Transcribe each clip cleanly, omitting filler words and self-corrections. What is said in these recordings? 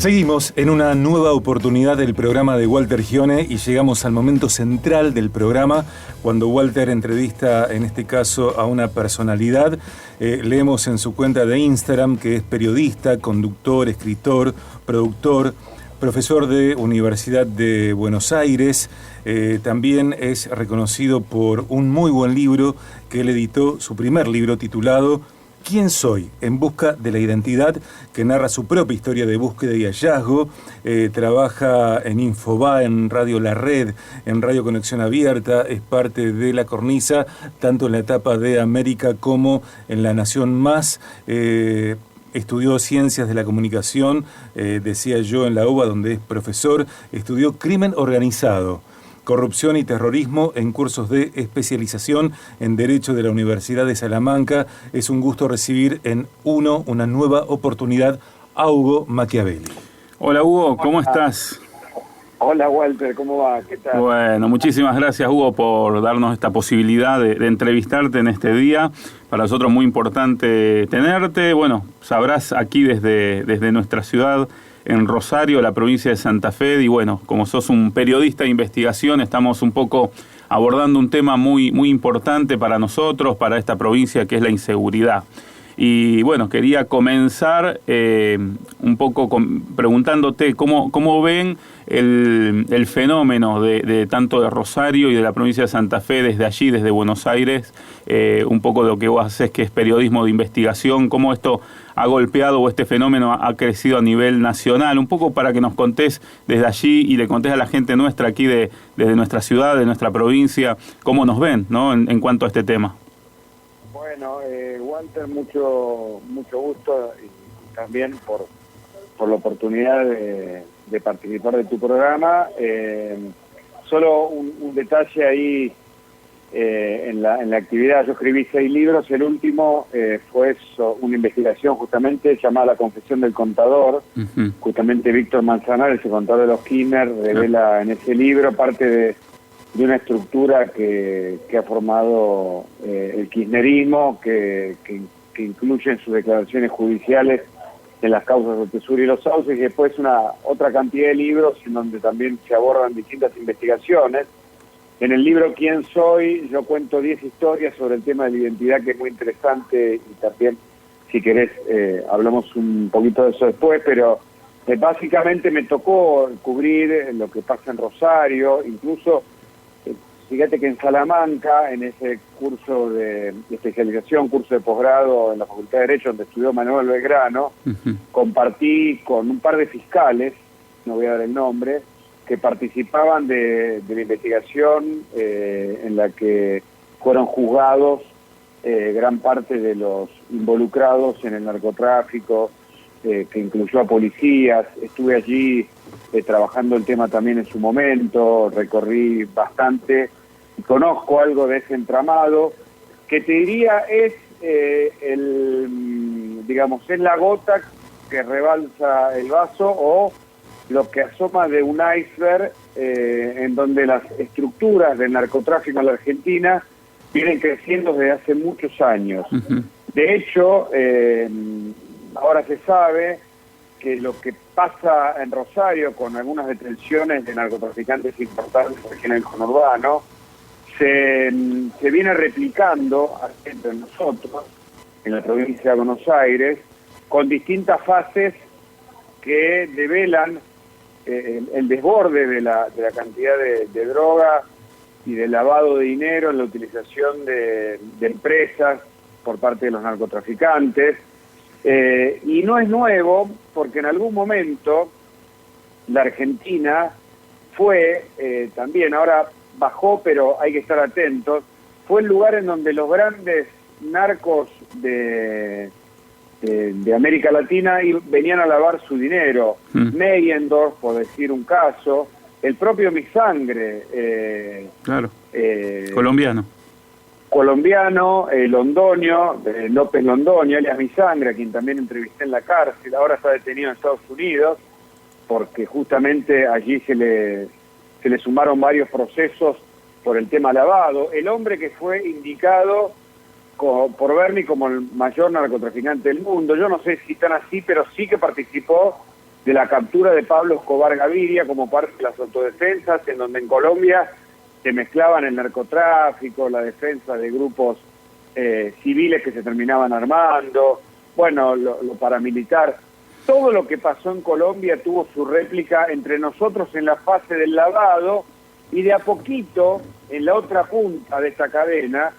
Seguimos en una nueva oportunidad del programa de Walter Gione y llegamos al momento central del programa, cuando Walter entrevista, en este caso, a una personalidad. Leemos en su cuenta de Instagram que es periodista, conductor, escritor, productor, profesor de Universidad de Buenos Aires. También es reconocido por un muy buen libro que él editó, su primer libro titulado ¿Quién soy? En busca de la identidad, que narra su propia historia de búsqueda y hallazgo. Trabaja en Infobae, en Radio La Red, en Radio Conexión Abierta, es parte de La Cornisa, tanto en la etapa de América como en La Nación Más. Estudió Ciencias de la Comunicación, decía yo, en la UBA, donde es profesor. Estudió Crimen Organizado, Corrupción y Terrorismo en cursos de especialización en Derecho de la Universidad de Salamanca. Es un gusto recibir en una nueva oportunidad a Hugo Machiavelli. Hola Hugo, ¿cómo estás? Hola Walter, ¿cómo va? ¿Qué tal? Bueno, muchísimas gracias Hugo por darnos esta posibilidad de entrevistarte en este día. Para nosotros muy importante tenerte. Bueno, sabrás aquí desde nuestra ciudad, en Rosario, la provincia de Santa Fe, y bueno, como sos un periodista de investigación, estamos un poco abordando un tema muy, muy importante para nosotros, para esta provincia, que es la inseguridad. Y bueno, quería comenzar un poco preguntándote cómo ven el fenómeno de tanto de Rosario y de la provincia de Santa Fe, desde allí, desde Buenos Aires, un poco de lo que vos haces, que es periodismo de investigación, cómo esto ha golpeado o este fenómeno ha crecido a nivel nacional, un poco para que nos contés desde allí y le contés a la gente nuestra aquí desde nuestra ciudad, de nuestra provincia, cómo nos ven, ¿no? en cuanto a este tema. Bueno, Walter, mucho gusto y también por la oportunidad de participar de tu programa. Solo un detalle ahí en la actividad. Yo escribí 6 libros, el último fue una investigación justamente llamada La Confesión del Contador. Uh-huh. Justamente Víctor Manzanares, el contador de los Kirchner, revela en ese libro parte de una estructura que ha formado el kirchnerismo, que incluye en sus declaraciones judiciales en las causas del Tesoro y los Sauces, y después otra cantidad de libros en donde también se abordan distintas investigaciones. En el libro ¿Quién soy? Yo cuento 10 historias sobre el tema de la identidad, que es muy interesante, y también, si querés, hablamos un poquito de eso después, pero básicamente me tocó cubrir lo que pasa en Rosario, incluso. Fíjate que en Salamanca, en ese curso de especialización, curso de posgrado en la Facultad de Derecho, donde estudió Manuel Belgrano, uh-huh, compartí con un par de fiscales, no voy a dar el nombre, que participaban de la investigación en la que fueron juzgados gran parte de los involucrados en el narcotráfico, que incluyó a policías. Estuve allí trabajando el tema también en su momento, recorrí bastante y conozco algo de ese entramado, que te diría es es la gota que rebalsa el vaso, o lo que asoma de un iceberg en donde las estructuras del narcotráfico en la Argentina vienen creciendo desde hace muchos años. Uh-huh. De hecho, ahora se sabe que lo que pasa en Rosario con algunas detenciones de narcotraficantes importantes aquí en el conurbano se viene replicando entre nosotros, en la provincia de Buenos Aires, con distintas fases que develan el desborde de la cantidad de droga y de lavado de dinero en la utilización de empresas por parte de los narcotraficantes. Y no es nuevo, porque en algún momento la Argentina fue también, ahora bajó, pero hay que estar atentos, fue el lugar en donde los grandes narcos de América Latina venían a lavar su dinero. Meyendorf, por decir un caso, el propio Mi Sangre, claro, colombiano, Londoño, López Londoño, alias Mi Sangre, a quien también entrevisté en la cárcel, ahora está detenido en Estados Unidos, porque justamente allí se le sumaron varios procesos por el tema lavado. El hombre que fue indicado por Bernie como el mayor narcotraficante del mundo, yo no sé si tan así, pero sí que participó de la captura de Pablo Escobar Gaviria como parte de las autodefensas, en donde en Colombia se mezclaban el narcotráfico, la defensa de grupos civiles que se terminaban armando, bueno, lo paramilitar. Todo lo que pasó en Colombia tuvo su réplica entre nosotros en la fase del lavado, y de a poquito, en la otra punta de esta cadena,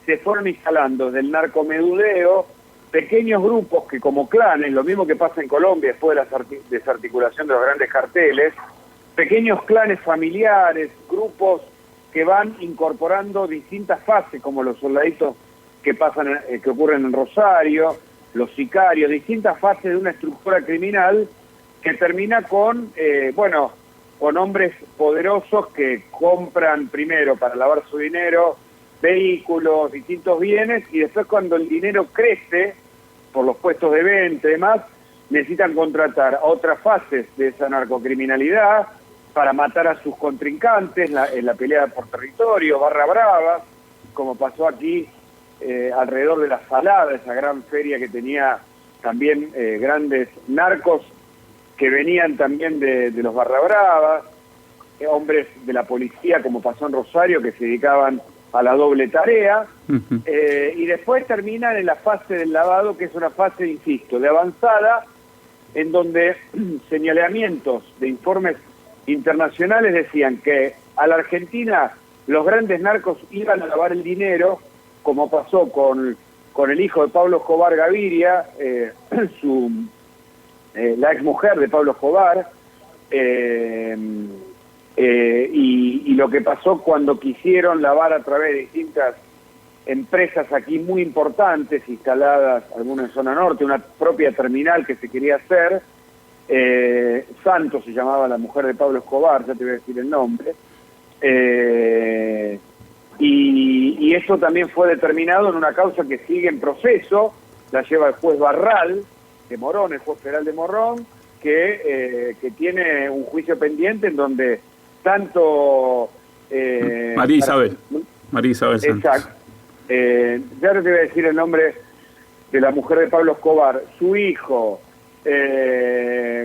se fueron instalando del narcomedudeo pequeños grupos que, como clanes, lo mismo que pasa en Colombia después de la desarticulación de los grandes carteles, pequeños clanes familiares, grupos que van incorporando distintas fases, como los soldaditos que ocurren en Rosario, los sicarios, distintas fases de una estructura criminal que termina con, con hombres poderosos que compran primero para lavar su dinero vehículos, distintos bienes, y después cuando el dinero crece por los puestos de venta y demás, necesitan contratar a otras fases de esa narcocriminalidad para matar a sus contrincantes en la pelea por territorio, barra brava, como pasó aquí alrededor de la Salada, esa gran feria que tenía también grandes narcos que venían también de los barra bravas, hombres de la policía, como pasó en Rosario, que se dedicaban a la doble tarea, y después terminan en la fase del lavado, que es una fase, insisto, de avanzada, en donde señalamientos de informes internacionales decían que a la Argentina los grandes narcos iban a lavar el dinero, como pasó con el hijo de Pablo Escobar Gaviria, la exmujer de Pablo Escobar, y lo que pasó cuando quisieron lavar a través de distintas empresas aquí muy importantes, instaladas, algunas en zona norte, una propia terminal que se quería hacer, Santos se llamaba la mujer de Pablo Escobar, ya te voy a decir el nombre, y eso también fue determinado en una causa que sigue en proceso, la lleva el juez Barral de Morón, el juez federal de Morón, que tiene un juicio pendiente en donde tanto... María Isabel Santos. Exacto. Ya no te voy a decir el nombre de la mujer de Pablo Escobar, su hijo,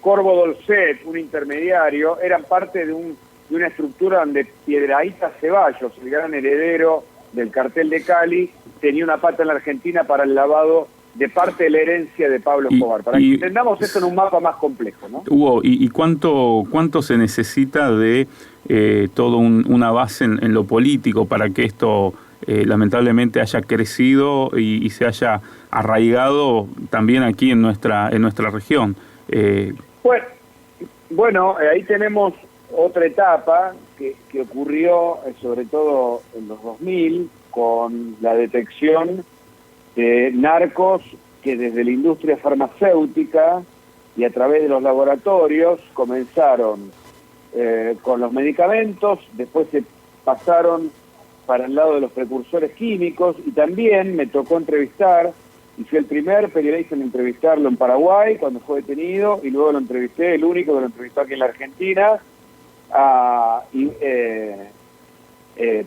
Corvo Dolcet, un intermediario, eran parte de una estructura donde Piedrahíta Ceballos, el gran heredero del cartel de Cali, tenía una pata en la Argentina para el lavado de parte de la herencia de Pablo Escobar. Para que entendamos esto en un mapa más complejo, ¿no? Hugo, ¿y cuánto se necesita de toda una base en lo político para que esto lamentablemente haya crecido y se haya arraigado también aquí en nuestra región? Bueno, ahí tenemos otra etapa que ocurrió sobre todo en los 2000 con la detección de narcos que desde la industria farmacéutica y a través de los laboratorios comenzaron con los medicamentos, después se pasaron para el lado de los precursores químicos, y también me tocó entrevistar, y fui el primer periodista en entrevistarlo en Paraguay cuando fue detenido, y luego lo entrevisté, el único que lo entrevistó aquí en la Argentina, a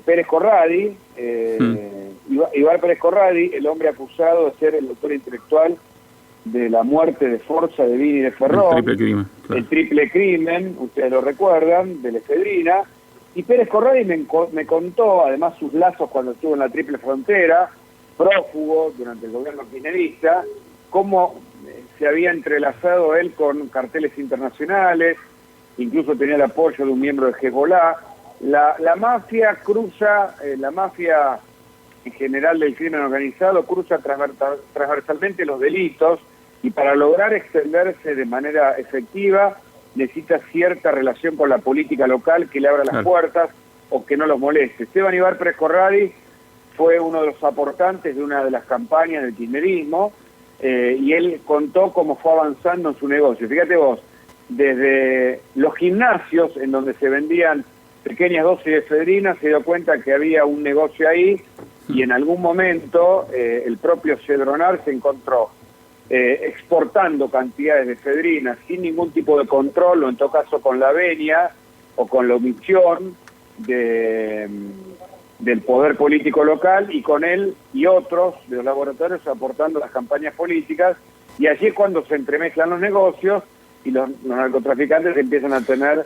Pérez Corradi, Ibar Pérez Corradi, el hombre acusado de ser el autor intelectual de la muerte de Forza, de Vini y de Ferrón, el triple crimen, claro. El triple crimen, ustedes lo recuerdan, de la efedrina, y Pérez Corradi me contó, además, sus lazos cuando estuvo en la Triple Frontera, prófugo durante el gobierno kirchnerista, cómo se había entrelazado él con carteles internacionales, incluso tenía el apoyo de un miembro de Hezbollah. La mafia cruza, la mafia en general del crimen organizado cruza transversalmente los delitos, y para lograr extenderse de manera efectiva necesita cierta relación con la política local que le abra las puertas o que no los moleste. Esteban Ibar Pérez Corradi fue uno de los aportantes de una de las campañas del kirchnerismo, y él contó cómo fue avanzando en su negocio. Fíjate vos, desde los gimnasios en donde se vendían pequeñas dosis de efedrina, se dio cuenta que había un negocio ahí, y en algún momento el propio Cedronar se encontró exportando cantidades de efedrina sin ningún tipo de control, o en todo caso con la venia o con la omisión del poder político local, y con él y otros de los laboratorios aportando las campañas políticas, y allí es cuando se entremezclan los negocios, y los narcotraficantes empiezan a tener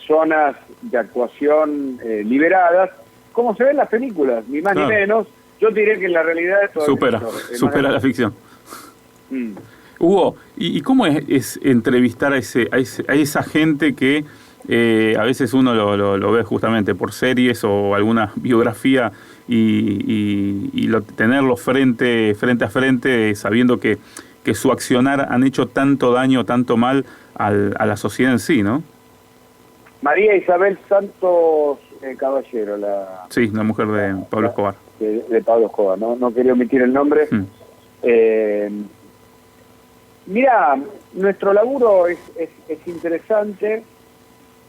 zonas de actuación liberadas, como se ve en las películas, ni más ni menos. Yo diré que en la realidad esto supera la ficción. Hugo, ¿y cómo es entrevistar a esa gente que a veces uno lo ve justamente por series o alguna biografía y tenerlo frente a frente sabiendo que su accionar han hecho tanto daño, tanto mal a la sociedad en sí, ¿no? María Isabel Santos Caballero, Sí, la mujer de Pablo Escobar. De Pablo Escobar, no quería omitir el nombre. Mira, nuestro laburo es interesante,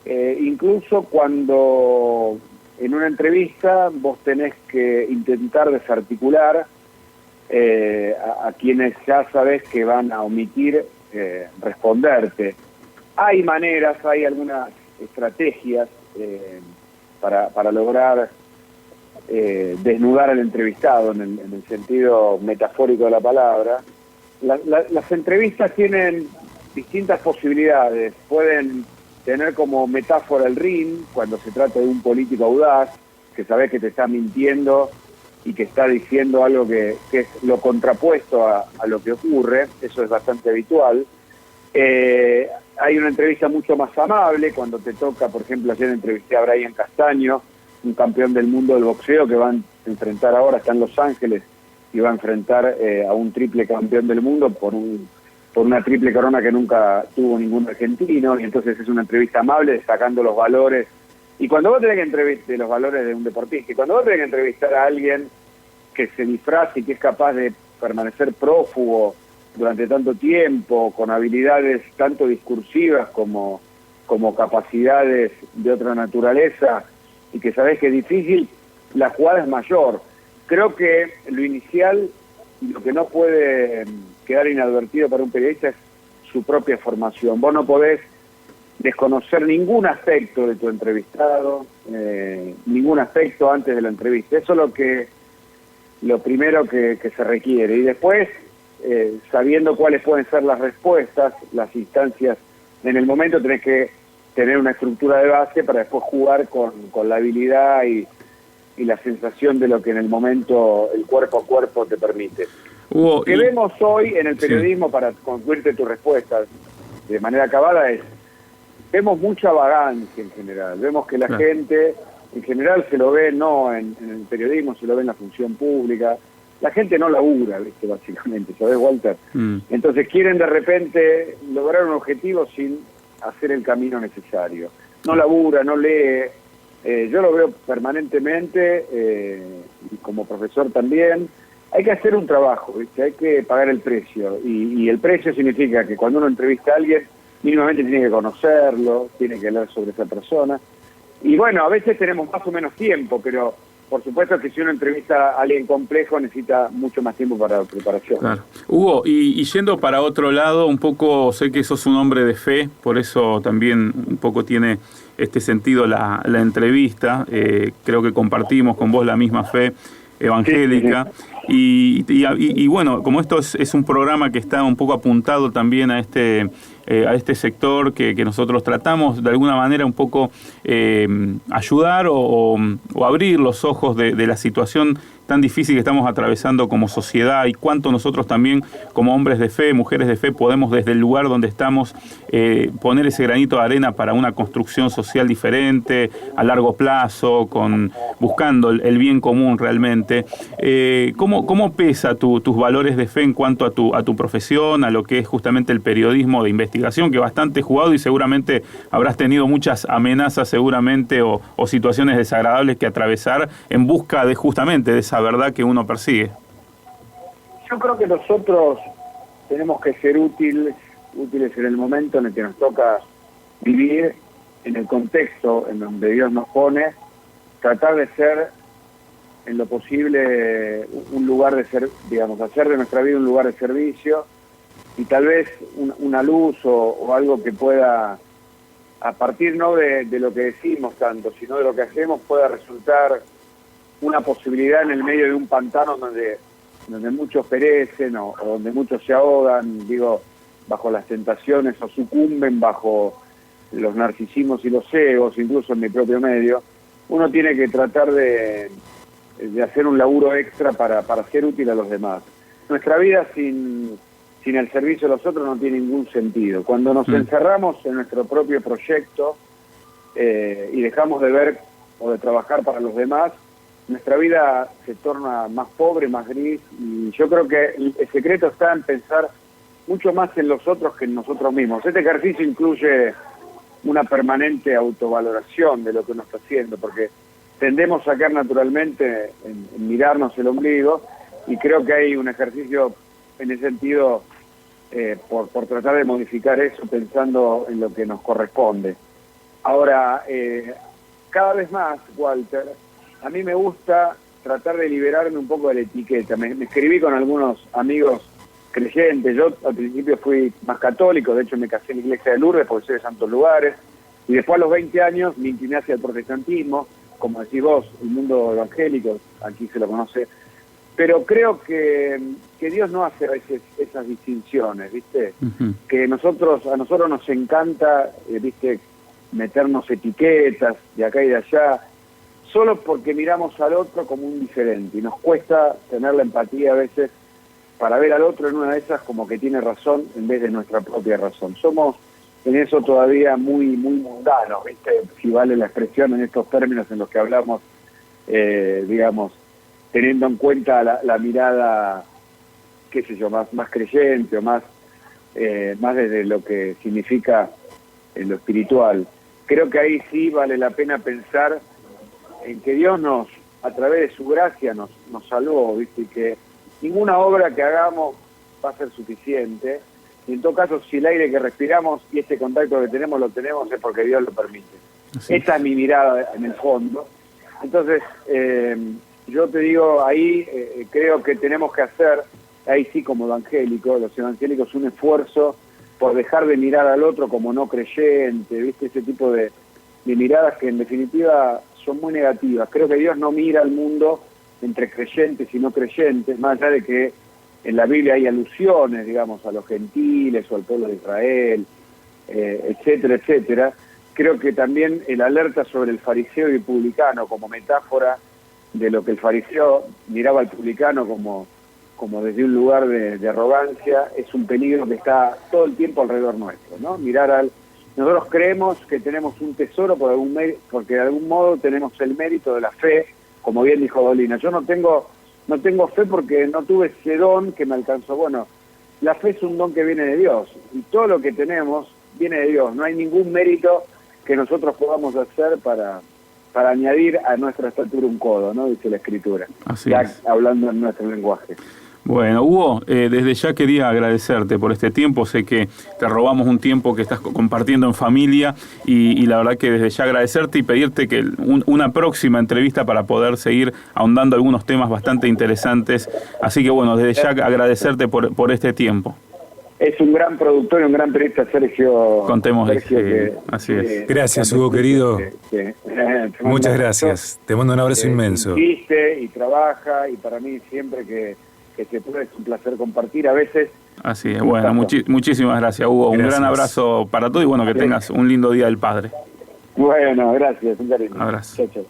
incluso cuando en una entrevista vos tenés que intentar desarticular a quienes ya sabés que van a omitir responderte. Hay maneras, hay algunas estrategias para lograr desnudar al entrevistado en el sentido metafórico de la palabra. Las entrevistas tienen distintas posibilidades. Pueden tener como metáfora el ring, cuando se trata de un político audaz, que sabés que te está mintiendo y que está diciendo algo que es lo contrapuesto a lo que ocurre. Eso es bastante habitual. Hay una entrevista mucho más amable, cuando te toca, por ejemplo, ayer entrevisté a Brian Castaño, un campeón del mundo del boxeo que van a enfrentar ahora, está en Los Ángeles, y va a enfrentar a un triple campeón del mundo por una triple corona que nunca tuvo ningún argentino, y entonces es una entrevista amable, destacando los valores. Y cuando vos tenés que entrevistar los valores de un deportista, y cuando vos tenés que entrevistar a alguien que se disfraza y que es capaz de permanecer prófugo durante tanto tiempo, con habilidades tanto discursivas como capacidades de otra naturaleza, y que sabés que es difícil, la jugada es mayor. Creo que lo inicial y lo que no puede quedar inadvertido para un periodista es su propia formación. Vos no podés desconocer ningún aspecto de tu entrevistado, ningún aspecto antes de la entrevista. Eso es lo primero que se requiere. Y después, sabiendo cuáles pueden ser las respuestas, las instancias, en el momento tenés que tener una estructura de base para después jugar con la habilidad y la sensación de lo que en el momento el cuerpo a cuerpo te permite. Lo que vemos hoy en el periodismo, para concluirte tu respuesta de manera acabada, vemos mucha vagancia en general. Vemos que la gente, en general, se lo ve no en el periodismo, se lo ve en la función pública. La gente no labura, ¿viste? Básicamente, ¿sabés, Walter? Entonces quieren de repente lograr un objetivo sin hacer el camino necesario. No labura, no lee. Yo lo veo permanentemente, y como profesor también. Hay que hacer un trabajo, ¿viste? Hay que pagar el precio. Y el precio significa que cuando uno entrevista a alguien, mínimamente tiene que conocerlo, tiene que hablar sobre esa persona. Y bueno, a veces tenemos más o menos tiempo, pero por supuesto que si uno entrevista a alguien complejo necesita mucho más tiempo para la preparación. Claro. Hugo, y yendo para otro lado, un poco sé que sos un hombre de fe, por eso también un poco tiene este sentido la entrevista. Creo que compartimos con vos la misma fe evangélica. Y bueno, como esto es un programa que está un poco apuntado también a este sector que nosotros tratamos de alguna manera un poco ayudar o abrir los ojos de la situación tan difícil que estamos atravesando como sociedad, y cuánto nosotros también como hombres de fe, mujeres de fe, podemos desde el lugar donde estamos poner ese granito de arena para una construcción social diferente, a largo plazo, buscando el bien común realmente. ¿Cómo pesa tus valores de fe en cuanto a tu profesión, a lo que es justamente el periodismo de investigación, que es bastante jugado y seguramente habrás tenido muchas amenazas seguramente o situaciones desagradables que atravesar en busca de justamente de esa verdad que uno persigue? Yo creo que nosotros tenemos que ser útiles en el momento en el que nos toca vivir, en el contexto en donde Dios nos pone, tratar de ser en lo posible un lugar de ser, digamos, hacer de nuestra vida un lugar de servicio, y tal vez una luz o algo que pueda, a partir no de lo que decimos tanto, sino de lo que hacemos, pueda resultar una posibilidad en el medio de un pantano donde muchos perecen o donde muchos se ahogan. Digo, bajo las tentaciones o sucumben bajo los narcisismos y los egos, incluso en mi propio medio, uno tiene que tratar de hacer un laburo extra para ser útil a los demás. Nuestra vida sin el servicio de los otros no tiene ningún sentido. Cuando nos encerramos en nuestro propio proyecto y dejamos de ver o de trabajar para los demás, nuestra vida se torna más pobre, más gris, y yo creo que el secreto está en pensar mucho más en los otros que en nosotros mismos. Este ejercicio incluye una permanente autovaloración de lo que uno está haciendo, porque tendemos a caer naturalmente en mirarnos el ombligo, y creo que hay un ejercicio en ese sentido por tratar de modificar eso pensando en lo que nos corresponde. Ahora, cada vez más, Walter, a mí me gusta tratar de liberarme un poco de la etiqueta. Me escribí con algunos amigos creyentes. Yo al principio fui más católico, de hecho me casé en la iglesia de Lourdes porque soy de santos lugares, y después a los 20 años me incliné hacia el protestantismo, como decís vos, el mundo evangélico, aquí se lo conoce, pero creo que Dios no hace a veces esas distinciones, ¿viste? Que a nosotros nos encanta, ¿viste?, meternos etiquetas de acá y de allá, solo porque miramos al otro como un diferente, y nos cuesta tener la empatía a veces para ver al otro en una de esas como que tiene razón en vez de nuestra propia razón. Somos en eso todavía muy mundanos, ¿viste?, si vale la expresión en estos términos en los que hablamos, digamos, teniendo en cuenta la mirada, qué sé yo, más creyente o más desde lo que significa en lo espiritual. Creo que ahí sí vale la pena pensar en que Dios a través de su gracia nos salvó, ¿viste?, y que ninguna obra que hagamos va a ser suficiente, y en todo caso, si el aire que respiramos y este contacto que tenemos lo tenemos, es porque Dios lo permite. Sí. Esta es mi mirada en el fondo. Entonces, yo te digo, ahí creo que tenemos que hacer, ahí sí como los evangélicos, un esfuerzo por dejar de mirar al otro como no creyente, ¿viste? Ese tipo de miradas que en definitiva son muy negativas. Creo que Dios no mira al mundo entre creyentes y no creyentes, más allá de que en la Biblia hay alusiones, digamos, a los gentiles o al pueblo de Israel, etcétera, etcétera. Creo que también el alerta sobre el fariseo y el publicano como metáfora de lo que el fariseo miraba al publicano como desde un lugar de arrogancia, es un peligro que está todo el tiempo alrededor nuestro, ¿no? Nosotros creemos que tenemos un tesoro porque de algún modo tenemos el mérito de la fe, como bien dijo Dolina. Yo no tengo fe porque no tuve ese don que me alcanzó. Bueno, la fe es un don que viene de Dios, y todo lo que tenemos viene de Dios. No hay ningún mérito que nosotros podamos hacer para añadir a nuestra estatura un codo, ¿no?, dice la Escritura. Así ya es. Hablando en nuestro lenguaje. Bueno, Hugo, desde ya quería agradecerte por este tiempo. Sé que te robamos un tiempo que estás compartiendo en familia, y la verdad que desde ya agradecerte y pedirte que una próxima entrevista para poder seguir ahondando algunos temas bastante interesantes. Así que bueno, desde ya agradecerte por este tiempo. Es un gran productor y un gran periodista, Sergio. Contemos, así es. Gracias, Hugo, querido. Muchas gracias. Te mando un abrazo inmenso. Existe y trabaja, y para mí siempre que se puede es un placer compartir. A veces... Así es. Bueno, muchísimas gracias, Hugo. Gracias. Un gran abrazo para todos, y bueno, que tengas un lindo Día del Padre. Bueno, gracias. Un cariño. Abrazo. Chao, chao.